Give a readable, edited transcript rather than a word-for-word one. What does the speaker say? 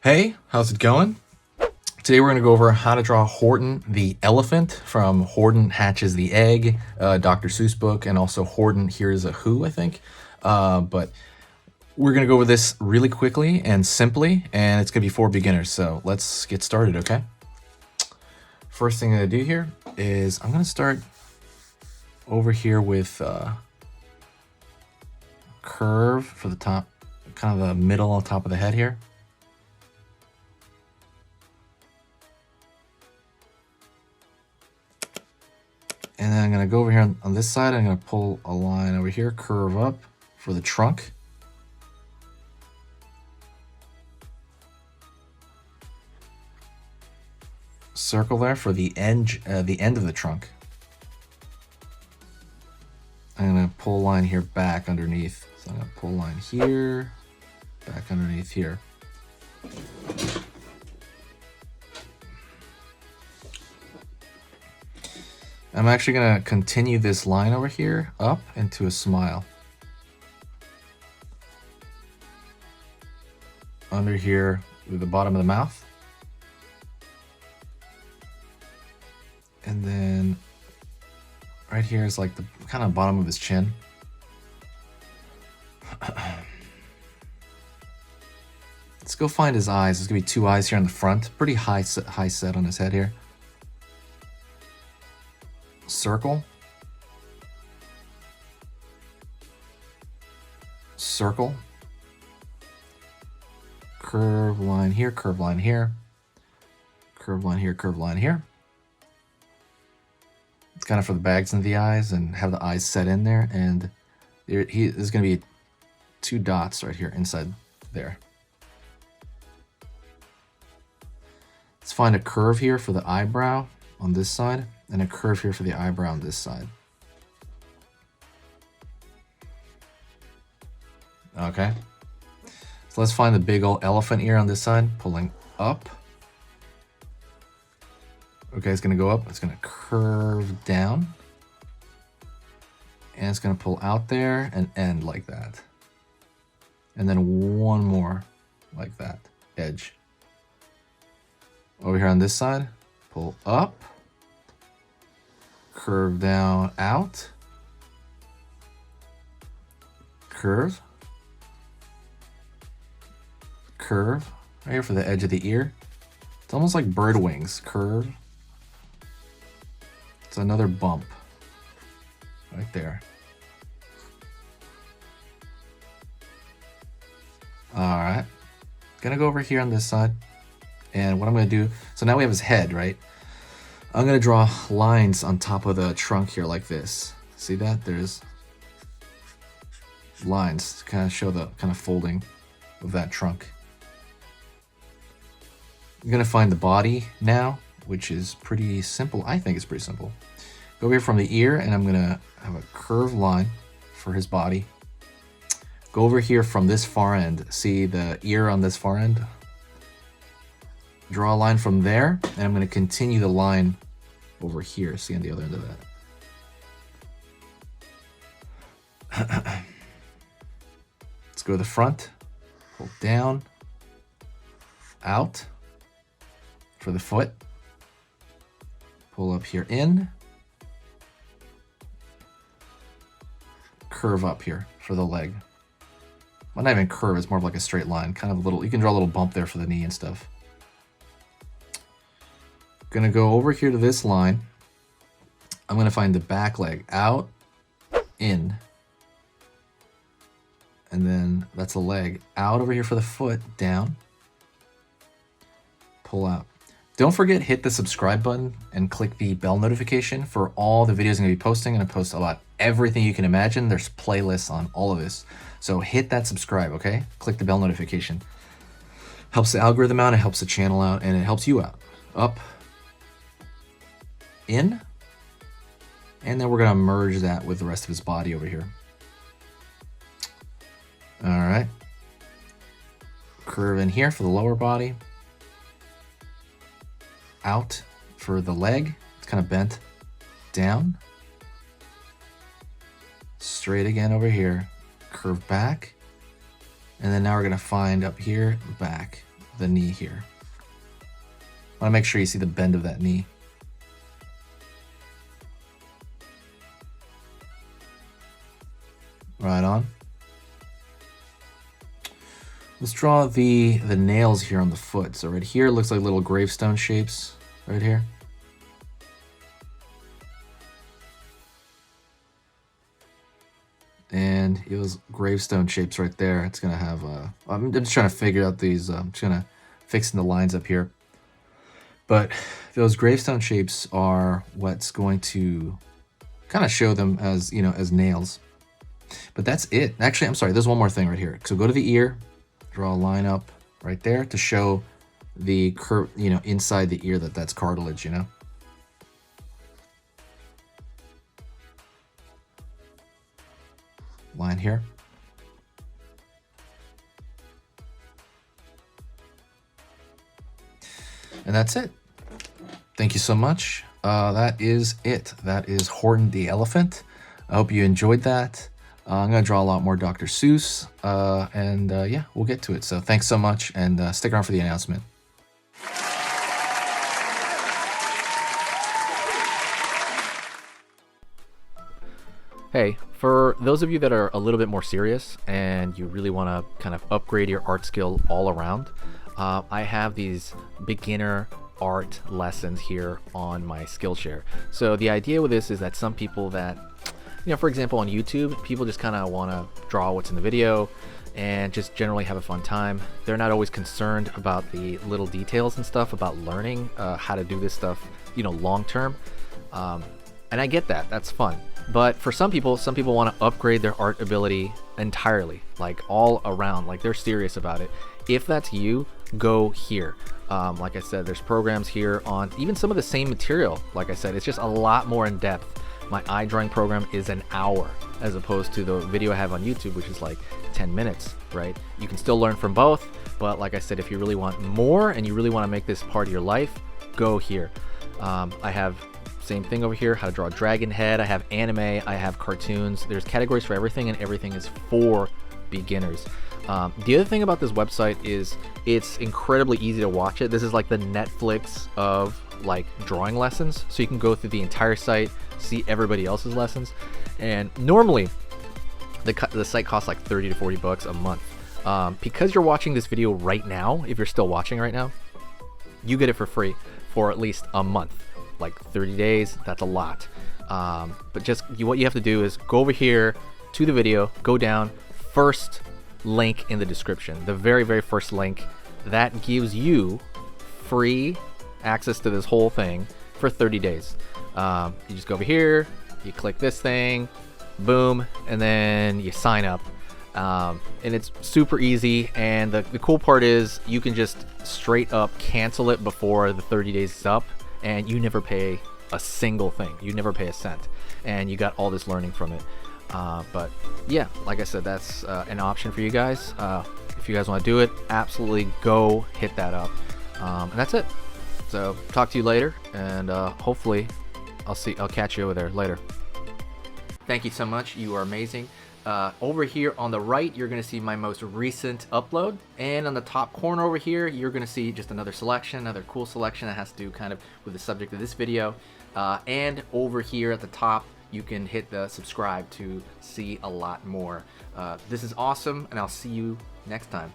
Hey, how's it going? Today we're going to go over how to draw Horton the Elephant from Horton Hatches the Egg, Dr. Seuss book, and also Horton Here's a Who, I think. But we're going to go over this really quickly and simply, and it's going to be for beginners. So let's get started, okay? First thing I'm going to do here is I'm going to start over here with curve for the top, kind of the middle on top of the head here. And then I'm going to go over here on this side. I'm going to pull a line over here, curve up for the trunk. Circle there for the end of the trunk. I'm going to pull a line here back underneath. So I'm going to pull a line here, back underneath here. I'm actually going to continue this line over here up into a smile. Under here through the bottom of the mouth. And then right here is like the kind of bottom of his chin. Let's go find his eyes. There's gonna be two eyes here on the front. Pretty high set on his head here. Circle. Circle. Curve line here, curve line here. Curve line here, curve line here. It's kind of for the bags and the eyes and have the eyes set in there. And there's going to be two dots right here inside there. Let's find a curve here for the eyebrow on this side and a curve here for the eyebrow on this side. Okay. So let's find the big old elephant ear on this side, pulling up. Okay, it's going to go up. It's going to curve down. And it's going to pull out there and end like that. And then one more like that, edge. Over here on this side, pull up. Curve down, out. Curve. Curve. Right here for the edge of the ear. It's almost like bird wings. Curve. It's another bump right there. All right, gonna go over here on this side, and what I'm gonna do, so now we have his head, right? I'm gonna draw lines on top of the trunk here like this. See that? There's lines to kind of show the kind of folding of that trunk. I'm gonna find the body now, which is pretty simple. I think it's pretty simple. Go over here from the ear, and I'm gonna have a curved line for his body. Go over here from this far end. See the ear on this far end? Draw a line from there, and I'm gonna continue the line over here. See on the other end of that. Let's go to the front. Pull down, out for the foot. Pull up here in. Curve up here for the leg. Well, not even curve, it's more of like a straight line. Kind of a little, you can draw a little bump there for the knee and stuff. Gonna go over here to this line. I'm gonna find the back leg. Out, in. And then that's a leg. Out over here for the foot, down. Pull out. Don't forget, hit the subscribe button and click the bell notification for all the videos I'm going to be posting. I'm going to post about everything you can imagine. There's playlists on all of this. So hit that subscribe, okay? Click the bell notification. Helps the algorithm out, it helps the channel out, and it helps you out. Up, in, and then we're going to merge that with the rest of his body over here. All right. Curve in here for the lower body. Out for the leg. It's kind of bent down. Straight again over here. Curve back. And then now we're going to find up here, back. the knee here. I want to make sure you see the bend of that knee. Right on. Let's draw the nails here on the foot. So right here, it looks like little gravestone shapes right here. And those gravestone shapes right there, it's gonna have I'm just trying to figure out these, I'm just gonna fix the lines up here. But those gravestone shapes are what's going to kind of show them as, you know, as nails. But that's it. Actually, I'm sorry, there's one more thing right here. So go to the ear, draw a line up right there to show the curve, you know, inside the ear that's cartilage, you know. Line here. And that's it. Thank you so much. That is it. That is Horton the Elephant. I hope you enjoyed that. I'm going to draw a lot more Dr. Seuss. Yeah, we'll get to it. So thanks so much, and stick around for the announcement. Hey, for those of you that are a little bit more serious and you really want to kind of upgrade your art skill all around, I have these beginner art lessons here on my Skillshare. So the idea with this is that some people that, you know, for example, on YouTube, people just kind of want to draw what's in the video and just generally have a fun time. They're not always concerned about the little details and stuff about learning how to do this stuff, you know, long term. And I get that, that's fun. But for some people want to upgrade their art ability entirely, like all around, like they're serious about it. If that's you, go here. Like I said, there's programs here on even some of the same material. Like I said, it's just a lot more in depth. My eye drawing program is an hour as opposed to the video I have on YouTube, which is like 10 minutes, right? You can still learn from both, but like I said, if you really want more and you really want to make this part of your life, go here. I have same thing over here, how to draw a dragon head. I have anime, I have cartoons. There's categories for everything, and everything is for beginners. The other thing about this website is it's incredibly easy to watch it. This is like the Netflix of like drawing lessons. So you can go through the entire site, see everybody else's lessons. And normally the site costs like 30 to 40 bucks a month. Because you're watching this video right now, if you're still watching right now, you get it for free for at least a month. Like 30 days, that's a lot. But just what you have to do is go over here to the video, go down, first link in the description, the very, very first link. That gives you free access to this whole thing for 30 days. You just go over here, you click this thing, boom, and then you sign up. And it's super easy, and the cool part is you can just straight up cancel it before the 30 days is up, and you never pay a single thing. You never pay a cent, and you got all this learning from it. But yeah, like I said, that's an option for you guys. If you guys want to do it, absolutely go hit that up. And that's it. So talk to you later, and hopefully I'll catch you over there later. Thank you so much. You are amazing. Over here on the right, you're going to see my most recent upload, and on the top corner over here, you're going to see just another selection, another cool selection that has to do kind of with the subject of this video. And over here at the top, you can hit the subscribe to see a lot more. This is awesome, and I'll see you next time.